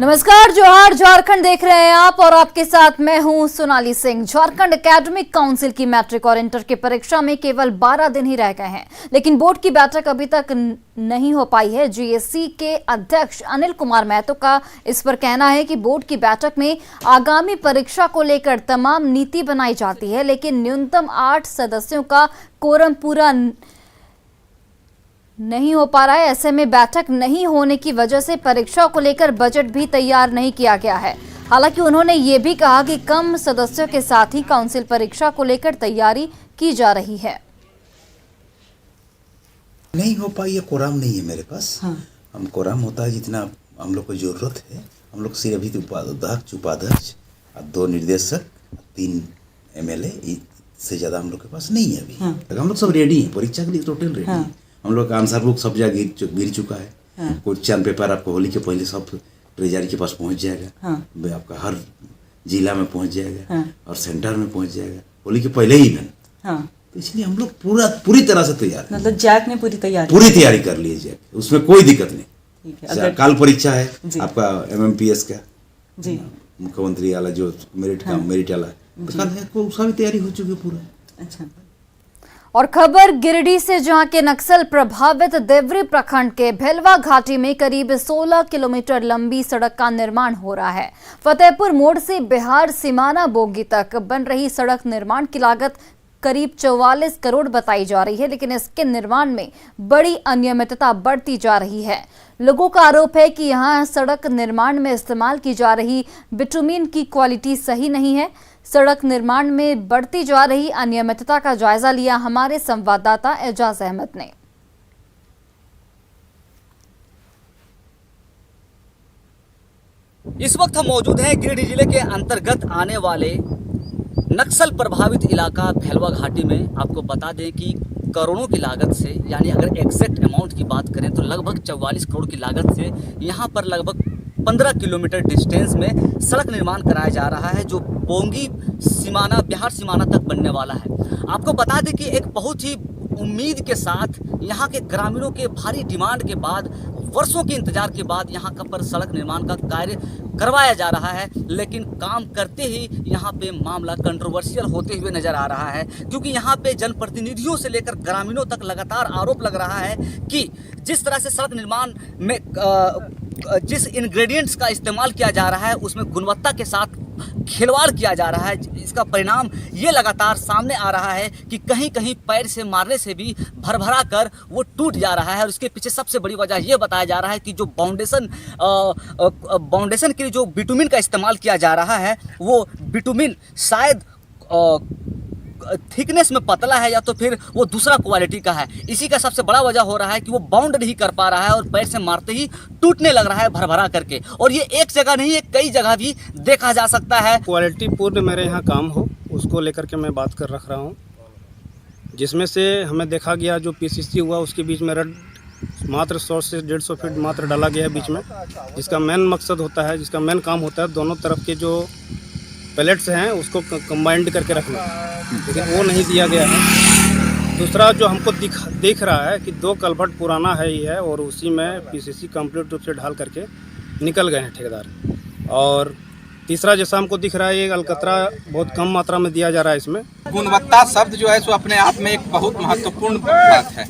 नमस्कार, जोहार। झारखंड देख रहे हैं आप और आपके साथ मैं हूं सोनाली सिंह। झारखंड एकेडमिक काउंसिल की मैट्रिक और इंटर की परीक्षा में केवल 12 दिन ही रह गए हैं, लेकिन बोर्ड की बैठक अभी तक नहीं हो पाई है। जीएससी के अध्यक्ष अनिल कुमार महतो का इस पर कहना है कि बोर्ड की बैठक में आगामी परीक्षा को लेकर तमाम नीति बनाई जाती है, लेकिन न्यूनतम 8 सदस्यों का कोरम पूरा नहीं हो पा रहा है। ऐसे में बैठक नहीं होने की वजह से परीक्षा को लेकर बजट भी तैयार नहीं किया गया है। हालांकि उन्होंने ये भी कहा कि कम सदस्यों के साथ ही काउंसिल परीक्षा को लेकर तैयारी की जा रही है। नहीं हो पाई है, कोराम नहीं है मेरे पास। हम कोराम होता है जितना हम लोग को जरूरत है। हम लोग सिर्फ अभी अध्यक्ष, उपाध्यक्ष, 2 निर्देशक, 3 MLA से ज्यादा हम लोग के पास नहीं है अभी। हम लोग सब रेडी हैं, परीक्षा के लिए टोटल रेडी हैं। हम लोग का आंसर बुक सब जगह गिर चुका है। क्वेश्चन पेपर आपको होली के पहले सब ट्रेजरी के पास पहुंच जाएगा। आपका हर जिला में पहुंच जाएगा और सेंटर में पहुंच जाएगा होली के पहले ही में। तो इसलिए हम लोग पूरी तरह से तैयार हैं। मतलब जैक ने पूरी तैयारी कर ली है जैक, उसमें कोई दिक्कत नहीं। काल परीक्षा है आपका MMPS का जी, मुख्यमंत्री वाला जो मेरिट वाला, तो कल है उसका भी तैयारी हो चुकी है पूरा। अच्छा। और खबर गिरिडीह से, जहां के नक्सल प्रभावित देवरी प्रखंड के भेलवा घाटी में करीब 16 किलोमीटर लंबी सड़क का निर्माण हो रहा है। फतेहपुर मोड़ से बिहार सीमाना बोगी तक बन रही सड़क निर्माण की लागत करीब 44 करोड़ बताई जा रही है, लेकिन इसके निर्माण में बड़ी अनियमितता बढ़ती जा रही है। लोगों का आरोप है कि यहां सड़क निर्माण में इस्तेमाल की जा रही बिटुमिन की क्वालिटी सही नहीं है। सड़क निर्माण में बढ़ती जा रही अनियमितता का जायजा लिया हमारे संवाददाता एजाज अहमद ने। इस वक्त हम मौजूद हैं गिरिडीह जिले के अंतर्गत आने वाले नक्सल प्रभावित इलाका भेलवा घाटी में। आपको बता दें कि करोड़ों की लागत से, यानी अगर एग्जैक्ट अमाउंट की बात करें तो लगभग 44 करोड़ की लागत से यहाँ पर लगभग 15 किलोमीटर डिस्टेंस में सड़क निर्माण कराया जा रहा है, जो बोंगी सीमाना, बिहार सीमाना तक बनने वाला है। आपको बता दें कि एक बहुत ही उम्मीद के साथ यहाँ के ग्रामीणों के भारी डिमांड के बाद, वर्षों के इंतजार के बाद यहाँ पर सड़क निर्माण का कार्य करवाया जा रहा है, लेकिन काम करते ही यहाँ पे मामला कंट्रोवर्शियल होते हुए नजर आ रहा है, क्योंकि यहाँ पे जनप्रतिनिधियों से लेकर ग्रामीणों तक लगातार आरोप लग रहा है कि जिस तरह से सड़क निर्माण में जिस इंग्रेडिएंट्स का इस्तेमाल किया जा रहा है उसमें गुणवत्ता के साथ खिलवाड़ किया जा रहा है। इसका परिणाम ये लगातार सामने आ रहा है कि कहीं कहीं पैर से मारने से भी भरभरा कर वो टूट जा रहा है। और इसके पीछे सबसे बड़ी वजह ये बताया जा रहा है कि जो बाउंडेशन के लिए जो बिटुमिन का इस्तेमाल किया जा रहा है, वो बिटुमिन शायद थिकनेस में पतला है या तो फिर वो दूसरा क्वालिटी का है। इसी का सबसे बड़ा वजह हो रहा है कि वो बाउंड नहीं कर पा रहा है और पैर से मारते ही टूटने लग रहा है भरभरा करके। और ये एक जगह नहीं है, कई जगह भी देखा जा सकता है। क्वालिटी पूर्ण मेरे यहाँ काम हो, उसको लेकर के मैं बात कर रख रहा हूँ, जिसमें से हमें देखा गया जो PCC हुआ उसके बीच में रड मात्र 100 से 150 फीट मात्र डाला गया है बीच में, जिसका मेन मकसद होता है, जिसका मेन काम होता है दोनों तरफ के जो पैलेट्स हैं उसको कंबाइंड करके रखना, लेकिन वो नहीं दिया गया है। दूसरा जो हमको दिख रहा है कि 2 कलभट पुराना है ही है और उसी में PCC कंप्लीट रूप से ढाल करके निकल गए हैं ठेकेदार। और तीसरा जैसा हमको दिख रहा है ये अलकतरा बहुत कम मात्रा में दिया जा रहा है। इसमें गुणवत्ता शब्द जो है सो अपने आप में एक बहुत महत्वपूर्ण बात है,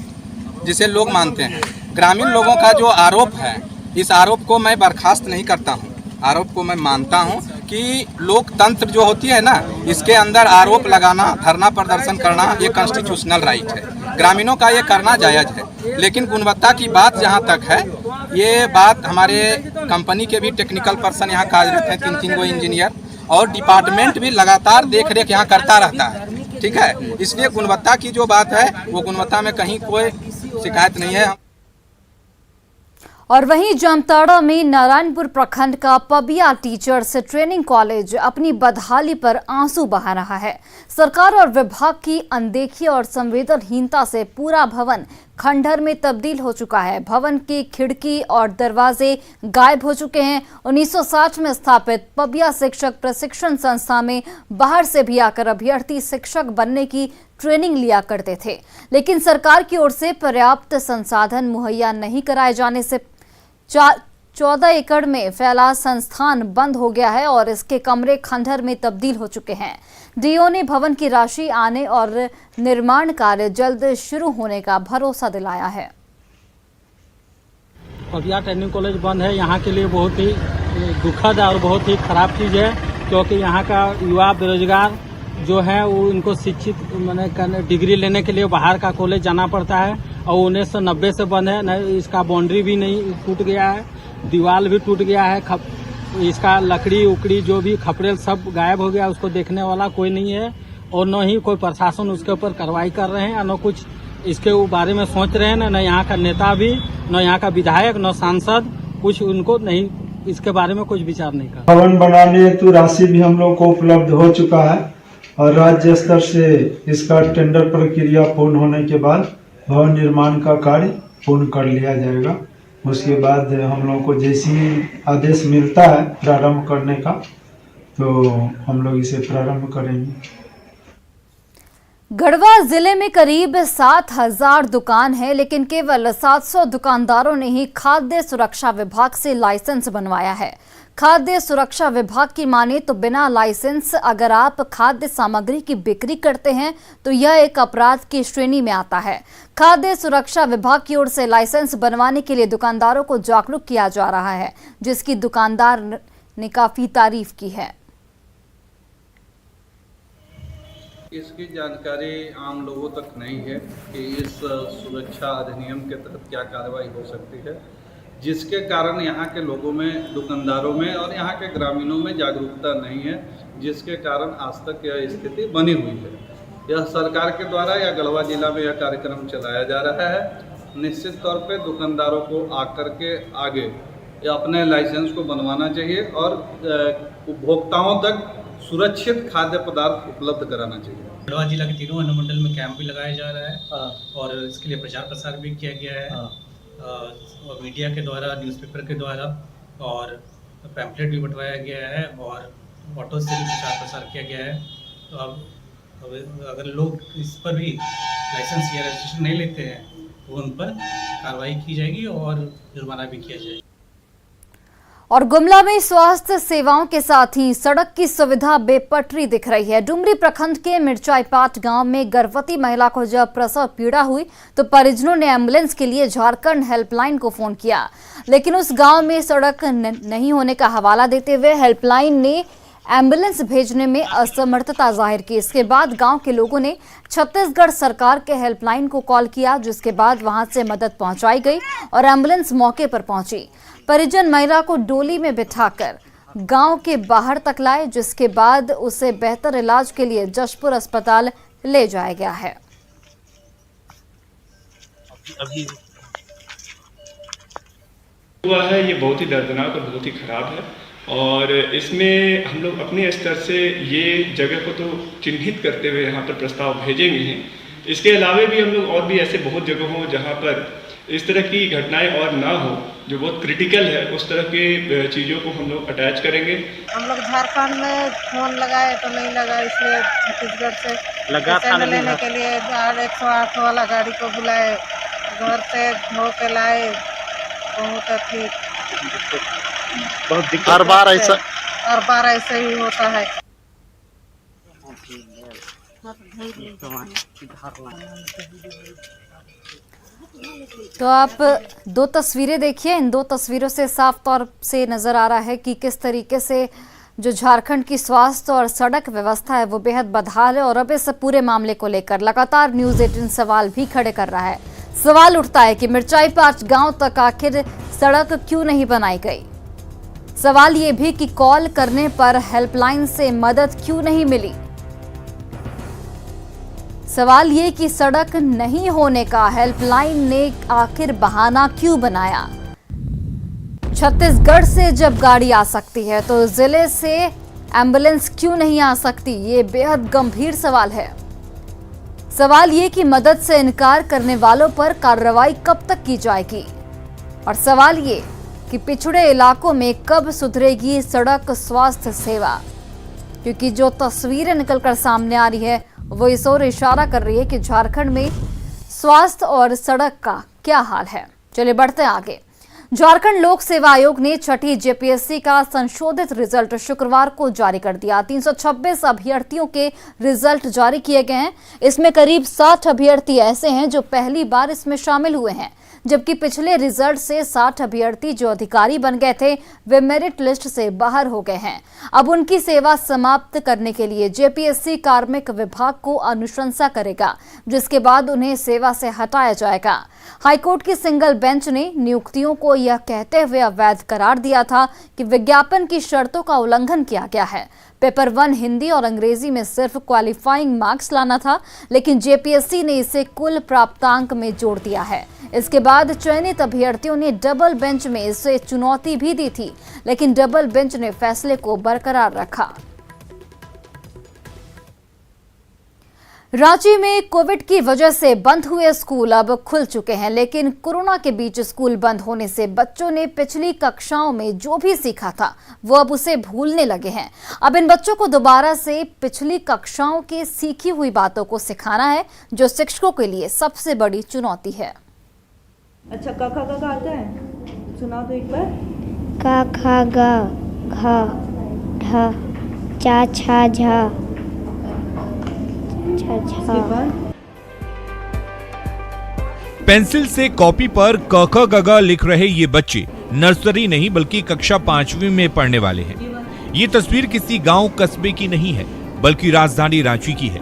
जिसे लोग मानते हैं। ग्रामीण लोगों का जो आरोप है, इस आरोप को मैं बर्खास्त नहीं करता हूँ, आरोप को मैं मानता हूँ कि लोकतंत्र जो होती है ना, इसके अंदर आरोप लगाना, धरना प्रदर्शन करना ये कॉन्स्टिट्यूशनल राइट है, ग्रामीणों का ये करना जायज़ है। लेकिन गुणवत्ता की बात जहाँ तक है, ये बात हमारे कंपनी के भी टेक्निकल पर्सन यहाँ कार्यरत हैं, 3 गो इंजीनियर, और डिपार्टमेंट भी लगातार देख रेख यहाँ करता रहता है। ठीक है, इसलिए गुणवत्ता की जो बात है वो गुणवत्ता में कहीं कोई शिकायत नहीं है। और वहीं जामताड़ा में नारायणपुर प्रखंड का पबिया टीचर्स ट्रेनिंग कॉलेज अपनी बदहाली पर आंसू बहा रहा है। सरकार और विभाग की अनदेखी और संवेदनहीनता से पूरा भवन खंडहर में तब्दील हो चुका है। भवन की खिड़की और दरवाजे गायब हो चुके हैं। 1960 में स्थापित पबिया शिक्षक प्रशिक्षण संस्था में बाहर से भी आकर अभ्यर्थी शिक्षक बनने की ट्रेनिंग लिया करते थे, लेकिन सरकार की ओर से पर्याप्त संसाधन मुहैया नहीं कराए जाने से 14 एकड़ में फैला संस्थान बंद हो गया है और इसके कमरे खंडहर में तब्दील हो चुके हैं। डीओ ने भवन की राशि आने और निर्माण कार्य जल्द शुरू होने का भरोसा दिलाया है। पटियाला ट्रेनिंग कॉलेज बंद है, यहाँ के लिए बहुत ही दुखद और बहुत ही खराब चीज़ है, क्योंकि यहाँ का युवा बेरोजगार जो है वो इनको शिक्षित मैंने डिग्री लेने के लिए बाहर का कॉलेज जाना पड़ता है और 1990 से बंद है। न इसका बाउंड्री भी नहीं टूट गया है, दीवार भी टूट गया है, इसका लकड़ी उकड़ी जो भी खपरेल सब गायब हो गया, उसको देखने वाला कोई नहीं है और न ही कोई प्रशासन उसके ऊपर कार्रवाई कर रहे हैं, न कुछ इसके बारे में सोच रहे हैं। न यहाँ का नेता भी, न यहाँ का विधायक, न सांसद कुछ उनको नहीं, इसके बारे में कुछ विचार नहीं कर। भवन बनाने हेतु राशि भी हम लोग को उपलब्ध हो चुका है और राज्य स्तर से इसका टेंडर प्रक्रिया पूर्ण होने के बाद भवन निर्माण का कार्य पूर्ण कर लिया जाएगा। उसके बाद हम लोग को जैसी आदेश मिलता है प्रारंभ करने का, तो हम लोग इसे प्रारंभ करेंगे। गढ़वा जिले में करीब 7,000 दुकान है, लेकिन केवल 700 दुकानदारों ने ही खाद्य सुरक्षा विभाग से लाइसेंस बनवाया है। खाद्य सुरक्षा विभाग की माने तो बिना लाइसेंस अगर आप खाद्य सामग्री की बिक्री करते हैं तो यह एक अपराध की श्रेणी में आता है। खाद्य सुरक्षा विभाग की ओर से लाइसेंस बनवाने के लिए दुकानदारों को जागरूक किया जा रहा है, जिसकी दुकानदार ने काफी तारीफ की है। इसकी जानकारी आम लोगों तक नहीं है कि इस सुरक्षा अधिनियम के तहत क्या कार्रवाई हो सकती है, जिसके कारण यहाँ के लोगों में, दुकानदारों में और यहाँ के ग्रामीणों में जागरूकता नहीं है, जिसके कारण आज तक यह स्थिति बनी हुई है। यह सरकार के द्वारा या गढ़वा जिला में यह कार्यक्रम चलाया जा रहा है। निश्चित तौर पे दुकानदारों को आकर के आगे अपने लाइसेंस को बनवाना चाहिए और उपभोक्ताओं तक सुरक्षित खाद्य पदार्थ उपलब्ध कराना चाहिए। गढ़वा जिला के तीनों अनुमंडल में कैंप भी लगाया जा रहा है और इसके लिए प्रचार प्रसार भी किया गया है और मीडिया के द्वारा, न्यूज़पेपर के द्वारा और पैम्फलेट भी बंटवाया गया है और ऑटो से भी प्रचार प्रसार किया गया है। तो अब अगर लोग इस पर भी लाइसेंस या रजिस्ट्रेशन नहीं लेते हैं तो उन पर कार्रवाई की जाएगी और जुर्माना भी किया जाएगा। और गुमला में स्वास्थ्य सेवाओं के साथ ही सड़क की सुविधा बेपटरी दिख रही है। डुमरी प्रखंड के मिर्चाईपाट गांव में गर्भवती महिला को जब प्रसव पीड़ा हुई तो परिजनों ने एम्बुलेंस के लिए झारखंड हेल्पलाइन को फोन किया, लेकिन उस गांव में सड़क नहीं होने का हवाला देते हुए हेल्पलाइन ने एम्बुलेंस भेजने में असमर्थता जाहिर की। इसके बाद गांव के लोगों ने छत्तीसगढ़ सरकार के हेल्पलाइन को कॉल किया, जिसके बाद वहां से मदद पहुंचाई गई और एम्बुलेंस मौके पर पहुंची। परिजन महिला को डोली में बिठाकर गांव के बाहर तक लाए, जिसके बाद उसे बेहतर इलाज के लिए जशपुर अस्पताल ले जाया गया है। अभी हुआ है, ये बहुत ही दर्दनाक और बहुत ही खराब है और इसमें हम लोग अपने स्तर से ये जगह को तो चिन्हित करते हुए यहाँ पर प्रस्ताव भेजेंगे हैं। इसके अलावा भी हम लोग और भी ऐसे बहुत जगह हों जहाँ पर इस तरह की घटनाएं और ना हो, जो बहुत क्रिटिकल है, उस तरह के चीज़ों को हम लोग अटैच करेंगे। हम लोग झारखंड में फोन लगाए तो नहीं लगा, इसलिए छत्तीसगढ़ से लगा लेने के लिए 108 वाला गाड़ी को बुलाए, घर से धो के लाए। बहुत हर बार ऐसे ही होता है। तो आप दो तस्वीरें देखिए, इन दो तस्वीरों से साफ तौर से नजर आ रहा है कि किस तरीके से जो झारखंड की स्वास्थ्य और सड़क व्यवस्था है वो बेहद बदहाल है। और अब इस पूरे मामले को लेकर लगातार न्यूज़ 18 सवाल भी खड़े कर रहा है। सवाल उठता है कि मिर्चाईपाट गांव तक आखिर सड़क क्यों नहीं बनाई गई। सवाल ये भी कि कॉल करने पर हेल्पलाइन से मदद क्यों नहीं मिली। सवाल ये कि सड़क नहीं होने का हेल्पलाइन ने आखिर बहाना क्यों बनाया। छत्तीसगढ़ से जब गाड़ी आ सकती है तो जिले से एम्बुलेंस क्यों नहीं आ सकती, ये बेहद गंभीर सवाल है। सवाल ये कि मदद से इनकार करने वालों पर कार्रवाई कब तक की जाएगी। और सवाल ये कि पिछड़े इलाकों में कब सुधरेगी सड़क स्वास्थ्य सेवा, क्योंकि जो तस्वीरें निकलकर सामने आ रही है वो इस ओर इशारा कर रही है कि झारखंड में स्वास्थ्य और सड़क का क्या हाल है। चलिए बढ़ते हैं आगे। झारखंड लोक सेवा आयोग ने छठी जेपीएससी का संशोधित रिजल्ट शुक्रवार को जारी कर दिया। 326 अभ्यर्थियों के रिजल्ट जारी किए गए हैं। इसमें करीब 60 अभ्यर्थी ऐसे हैं जो पहली बार इसमें शामिल हुए हैं, जबकि पिछले रिजल्ट से 60 अभ्यर्थी जो अधिकारी बन गए थे वे मेरिट लिस्ट से बाहर हो गए हैं। अब उनकी सेवा समाप्त करने के लिए जेपीएससी कार्मिक विभाग को अनुशंसा करेगा, जिसके बाद उन्हें सेवा से हटाया जाएगा। हाईकोर्ट की सिंगल बेंच ने नियुक्तियों को यह कहते हुए अवैध करार दिया था कि विज्ञापन की शर्तों का उल्लंघन किया गया है। पेपर 1 हिंदी और अंग्रेजी में सिर्फ क्वालिफाइंग मार्क्स लाना था, लेकिन जेपीएससी ने इसे कुल प्राप्तांक में जोड़ दिया है। इसके बाद चयनित अभ्यर्थियों ने डबल बेंच में इसे चुनौती भी दी थी, लेकिन डबल बेंच ने फैसले को बरकरार रखा। रांची में कोविड की वजह से बंद हुए स्कूल अब खुल चुके हैं, लेकिन कोरोना के बीच स्कूल बंद होने से बच्चों ने पिछली कक्षाओं में जो भी सीखा था वो अब उसे भूलने लगे हैं। अब इन बच्चों को दोबारा से पिछली कक्षाओं की सीखी हुई बातों को सिखाना है, जो शिक्षकों के लिए सबसे बड़ी चुनौती है। अच्छा, क ख ग आता है? सुनाओ तो एक बार। क ख ग घ ढ च छ झ पेंसिल से कॉपी पर क ख ग घ लिख रहे ये बच्चे नर्सरी नहीं बल्कि कक्षा 5वीं में पढ़ने वाले हैं। ये तस्वीर किसी गांव कस्बे की नहीं है, बल्कि राजधानी रांची की है।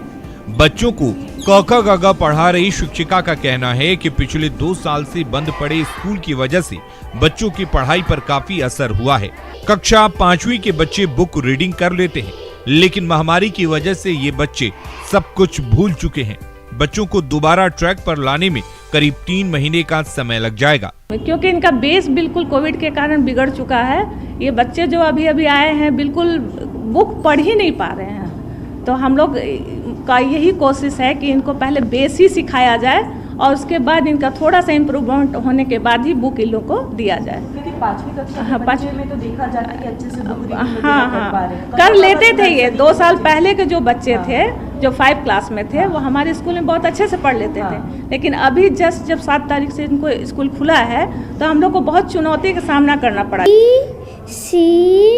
बच्चों को क ख ग घ पढ़ा रही शिक्षिका का कहना है कि पिछले 2 साल से बंद पड़े स्कूल की वजह से बच्चों की पढ़ाई पर काफी असर हुआ है। कक्षा 5वीं के बच्चे बुक रीडिंग कर लेते हैं, लेकिन महामारी की वजह से ये बच्चे सब कुछ भूल चुके हैं। बच्चों को दोबारा ट्रैक पर लाने में करीब 3 महीने का समय लग जाएगा, क्योंकि इनका बेस बिल्कुल कोविड के कारण बिगड़ चुका है। ये बच्चे जो अभी अभी आए हैं बिल्कुल बुक पढ़ ही नहीं पा रहे हैं। तो हम लोग का यही कोशिश है कि इनको पहले बेस ही सिखाया जाए और उसके बाद इनका थोड़ा सा इम्प्रूवमेंट होने के बाद ही बुक इन लोग को दिया जाए। क्योंकि 5वीं कक्षा के बच्चे में तो देखा जाता है कि अच्छे से बुक रीडिंग कर लेते थे। ये 2 साल पहले के जो बच्चे थे, जो 5 क्लास में थे, वो हमारे स्कूल में बहुत अच्छे से पढ़ लेते थे। लेकिन अभी जस्ट जब 7 तारीख से इनको स्कूल खुला है तो हम लोग को बहुत चुनौती का सामना करना पड़ा। CDEFGHIIR।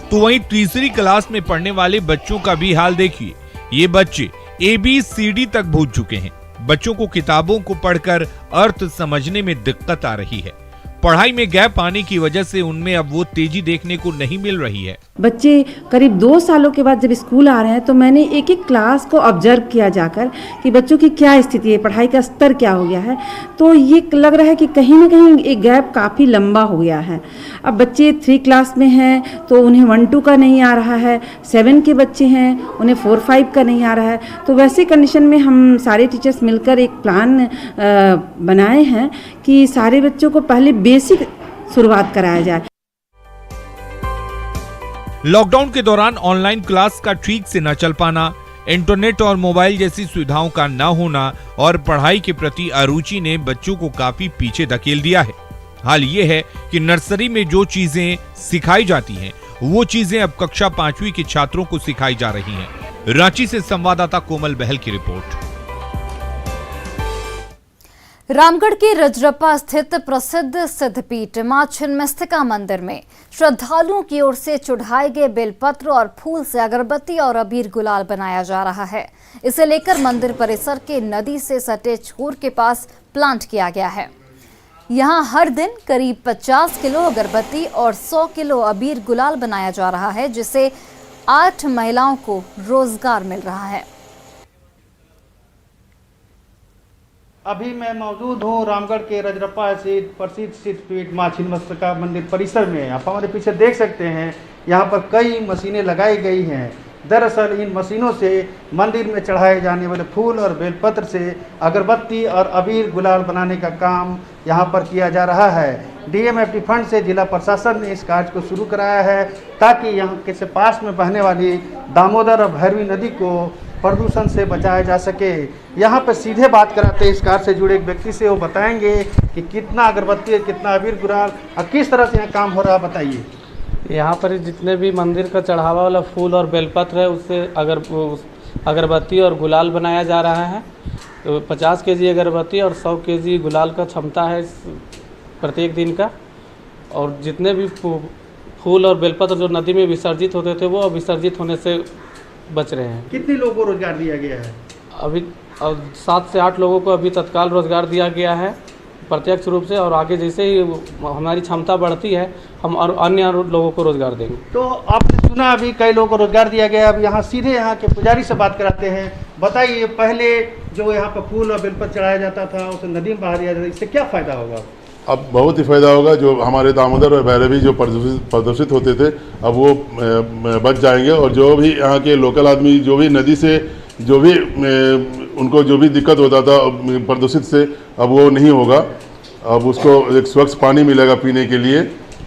तो वहीं तीसरी क्लास में पढ़ने वाले बच्चों का भी हाल देखिए। ये बच्चे ABCD तक भूल चुके हैं। बच्चों को किताबों को पढ़कर अर्थ समझने में दिक्कत आ रही है। पढ़ाई में गैप आने की वजह से उनमें अब वो तेजी देखने को नहीं मिल रही है। बच्चे करीब 2 सालों के बाद जब स्कूल आ रहे हैं तो मैंने एक एक क्लास को ऑब्जर्व किया जाकर कि बच्चों की क्या स्थिति है, पढ़ाई का स्तर क्या हो गया है। तो ये लग रहा है कि कहीं ना कहीं एक गैप काफ़ी लंबा हो गया है। अब बच्चे 3 क्लास में हैं तो उन्हें 1-2 का नहीं आ रहा है, 7 के बच्चे हैं उन्हें 4-5 का नहीं आ रहा है। तो वैसे कंडीशन में हम सारे टीचर्स मिलकर एक प्लान बनाए हैं कि सारे बच्चों को पहले बेसिक शुरुआत कराया जाए। लॉकडाउन के दौरान ऑनलाइन क्लास का ठीक से न चल पाना, इंटरनेट और मोबाइल जैसी सुविधाओं का न होना और पढ़ाई के प्रति अरुचि ने बच्चों को काफी पीछे धकेल दिया है। हाल ये है कि नर्सरी में जो चीजें सिखाई जाती हैं, वो चीजें अब कक्षा 5वीं के छात्रों को सिखाई जा रही हैं। रांची से संवाददाता कोमल बहल की रिपोर्ट। रामगढ़ के रजरप्पा स्थित प्रसिद्ध सिद्धपीठ मां छिन्नमस्तिका मंदिर में श्रद्धालुओं की ओर से चढ़ाए गए बेलपत्र और फूल से अगरबत्ती और अबीर गुलाल बनाया जा रहा है। इसे लेकर मंदिर परिसर के नदी से सटे छोर के पास प्लांट किया गया है। यहां हर दिन करीब 50 किलो अगरबत्ती और 100 किलो अबीर गुलाल बनाया जा रहा है, जिससे 8 महिलाओं को रोजगार मिल रहा है। अभी मैं मौजूद हूँ रामगढ़ के रजरप्पा स्थित प्रसिद्ध सिद्धपीठ मां छिन्नमस्तिका मंदिर परिसर में। आप हमारे पीछे देख सकते हैं, यहाँ पर कई मशीनें लगाई गई हैं। दरअसल इन मशीनों से मंदिर में चढ़ाए जाने वाले फूल और बेलपत्र से अगरबत्ती और अबीर गुलाल बनाने का काम यहाँ पर किया जा रहा है। DMFT फंड से जिला प्रशासन ने इस कार्य को शुरू कराया है ताकि यहाँ के से पास में बहने वाली दामोदर और भैरवी नदी को प्रदूषण से बचाया जा सके। यहाँ पर सीधे बात कराते इस कार्य से जुड़े एक व्यक्ति से, वो बताएंगे कि कितना अगरबत्ती, कितना अबीर गुलाल और किस तरह से यहाँ काम हो रहा है, बताइए। यहाँ पर जितने भी मंदिर का चढ़ावा वाला फूल और बेलपत्र है उससे अगरबत्ती और गुलाल बनाया जा रहा है। तो 50 केजी अगरबत्ती और 100 केजी गुलाल का क्षमता है प्रत्येक दिन का। और जितने भी फूल और बेलपत्र जो नदी में विसर्जित होते थे वो अब विसर्जित होने से बच रहे हैं। कितने लोगों को रोजगार दिया गया है? अभी 7 से 8 लोगों को अभी तत्काल रोजगार दिया गया है प्रत्यक्ष रूप से, और आगे जैसे ही हमारी क्षमता बढ़ती है हम और अन्य लोगों को रोजगार देंगे। तो आपने सुना अभी कई लोगों को रोजगार दिया गया। अब यहाँ सीधे यहाँ के पुजारी से बात कराते हैं। बताइए, पहले जो यहाँ पर फूल और बेलपत्र चढ़ाया जाता था उसे नदी में बहा दिया जाता, इससे क्या फायदा होगा? अब बहुत ही फायदा होगा। जो हमारे दामोदर और भैरवी जो प्रदूषित होते थे अब वो बच जाएंगे, और जो भी यहाँ के लोकल आदमी जो भी नदी से जो भी उनको जो भी दिक्कत होता था प्रदूषित से, अब वो नहीं होगा। अब उसको एक स्वच्छ पानी मिलेगा पीने के लिए,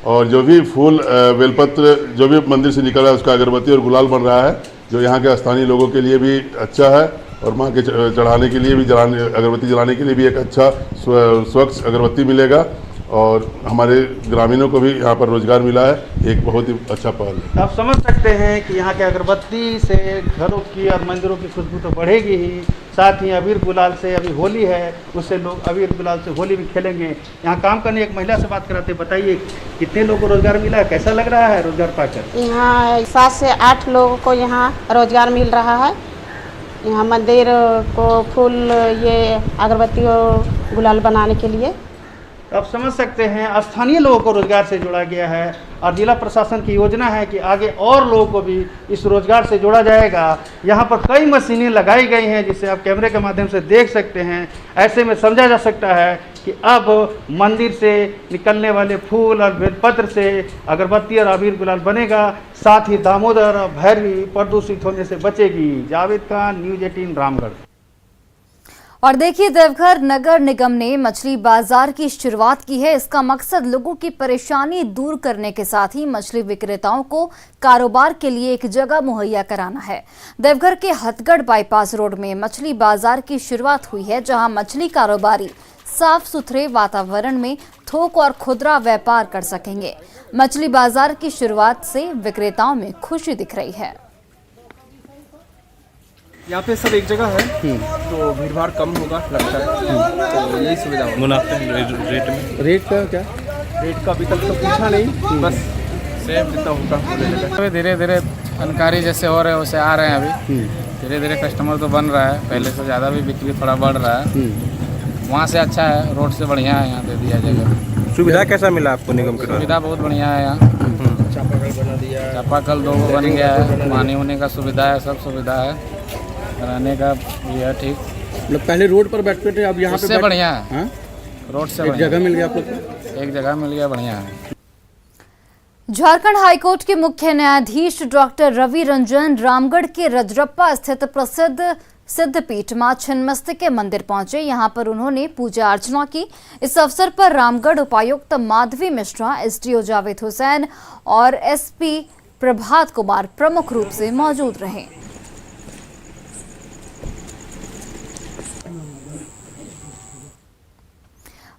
और जो भी फूल बेलपत्र जो भी मंदिर से निकल रहा है उसका अगरबत्ती और गुलाल बन रहा है, जो यहाँ के स्थानीय लोगों के लिए भी अच्छा है और माँ के चढ़ाने के लिए भी अगरबत्ती जलाने के लिए भी एक अच्छा स्वच्छ अगरबत्ती मिलेगा, और हमारे ग्रामीणों को भी यहाँ पर रोजगार मिला है। एक बहुत ही अच्छा पहल है। आप समझ सकते हैं कि यहाँ के अगरबत्ती से घरों की और मंदिरों की खुशबू तो बढ़ेगी ही, साथ ही अबीर गुलाल से, अभी होली है उससे लोग अबीर गुलाल से होली भी खेलेंगे। यहाँ काम करने एक महिला से बात कराते, बताइए कितने लोगों को रोजगार मिला है, कैसा लग रहा है रोजगार पाकर? यहाँ 7 से 8 लोगों को यहाँ रोजगार मिल रहा है। यहाँ मंदिर को फूल, ये अगरबत्ती और गुलाल बनाने के लिए। आप समझ सकते हैं स्थानीय लोगों को रोजगार से जोड़ा गया है, और जिला प्रशासन की योजना है कि आगे और लोगों को भी इस रोजगार से जोड़ा जाएगा। यहाँ पर कई मशीनें लगाई गई हैं जिसे आप कैमरे के माध्यम से देख सकते हैं। ऐसे में समझा जा सकता है कि अब मंदिर से निकलने वाले फूल और बेलपत्र से अगरबत्ती और अबीर गुलाल बनेगा, साथ ही दामोदर और भैरवी प्रदूषित होने से बचेगी। जावेद खान, न्यूज़ 18 रामगढ़। और देखिए, देवघर नगर निगम ने मछली बाजार की शुरुआत की है। इसका मकसद लोगों की परेशानी दूर करने के साथ ही मछली विक्रेताओं को कारोबार के लिए एक जगह मुहैया कराना है। देवघर के हथगढ़ बाईपास रोड में मछली बाजार की शुरुआत हुई है, जहां मछली कारोबारी साफ सुथरे वातावरण में थोक और खुदरा व्यापार कर सकेंगे। मछली बाजार की शुरुआत से विक्रेताओं में खुशी दिख रही है। यहाँ पे सब एक जगह है तो भीड़ भाड़ कम होगा लगता है, तो यही सुविधा होगा। मुनाफा रेट में, रेट का क्या, रेट का अभी तक तो पूछा नहीं, बस सेम जितना होगा। धीरे धीरे जानकारी जैसे हो रहे हैं वैसे आ रहे हैं। अभी धीरे धीरे कस्टमर तो बन रहा है, पहले से ज़्यादा भी बिक्री थोड़ा बढ़ रहा है। वहाँ से अच्छा है, रोड से बढ़िया है, यहाँ दे दिया जाएगा। सुविधा कैसा मिला आपको निगम के? सुविधा बहुत बढ़िया है यहाँ। चापाकल बना दिया, चापाकल 2 बन गया है, पानी होने का सुविधा है, सब सुविधा है, रहने का भी है ठीक। मतलब पहले रोड पर बैठते थे, अब यहाँ पे बढ़िया है। रोड से एक जगह मिल गया आप लोग, एक जगह मिल गया, बढ़िया है। झारखंड हाईकोर्ट के मुख्य न्यायाधीश डॉक्टर रवि रंजन रामगढ़ के रजरप्पा स्थित प्रसिद्ध सिद्धपीठ मां छिन्नमस्तिके मंदिर पहुंचे। यहां पर उन्होंने पूजा अर्चना की। इस अवसर पर रामगढ़ उपायुक्त माधवी मिश्रा, एसडीओ जावेद हुसैन और एसपी प्रभात कुमार प्रमुख रूप से मौजूद रहे।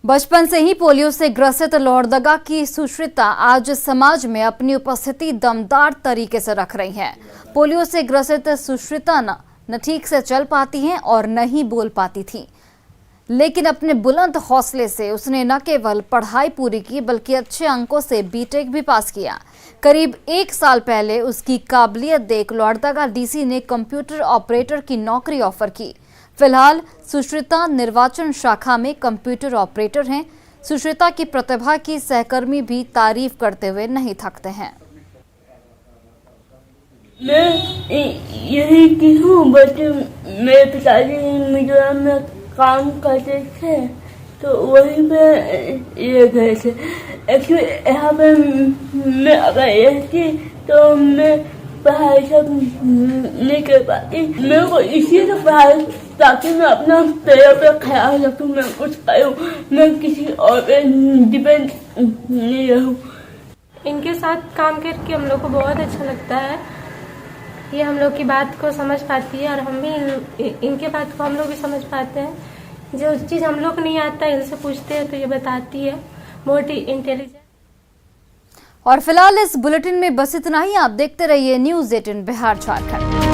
बचपन से ही पोलियो से ग्रसित लोहरदगा की सुश्रिता आज समाज में अपनी उपस्थिति दमदार तरीके से रख रही हैं। पोलियो से ग्रसित सुश्रिता न ठीक से चल पाती हैं और न ही बोल पाती थी, लेकिन अपने बुलंद हौसले से उसने न केवल पढ़ाई पूरी की बल्कि अच्छे अंकों से बीटेक भी पास किया। करीब 1 साल पहले उसकी काबिलियत देख लोहरदगा डीसी ने कंप्यूटर ऑपरेटर की नौकरी ऑफर की। फिलहाल सुश्रिता निर्वाचन शाखा में कंप्यूटर ऑपरेटर हैं। सुश्रिता की प्रतिभा की सहकर्मी भी तारीफ करते हुए नहीं थकते हैं। मैं यही की हूँ, बट मेरे पिताजी मिजोरम में काम करते थे तो वहीं पे ये गए थे। एक्चुअली यहाँ पे मैं अगर रहती तो मैं पढ़ाई सब नहीं कर पाती। मेरे को इसी से पढ़ाई ताकि मैं अपना पैरों पर ख्याल रखूँ, मैं कुछ करूँ, मैं किसी और पे डिपेंड नहीं रहूँ। इनके साथ काम करके हम लोग को बहुत अच्छा लगता है। ये हम लोग की बात को समझ पाती है और हम भी इनके बात को हम लोग भी समझ पाते हैं। जो चीज़ हम लोग को नहीं आता है इनसे पूछते हैं तो ये बताती है, बहुत ही इंटेलिजेंट। और फिलहाल इस बुलेटिन में बस इतना ही। आप देखते रहिए न्यूज़ 18 बिहार झारखंड।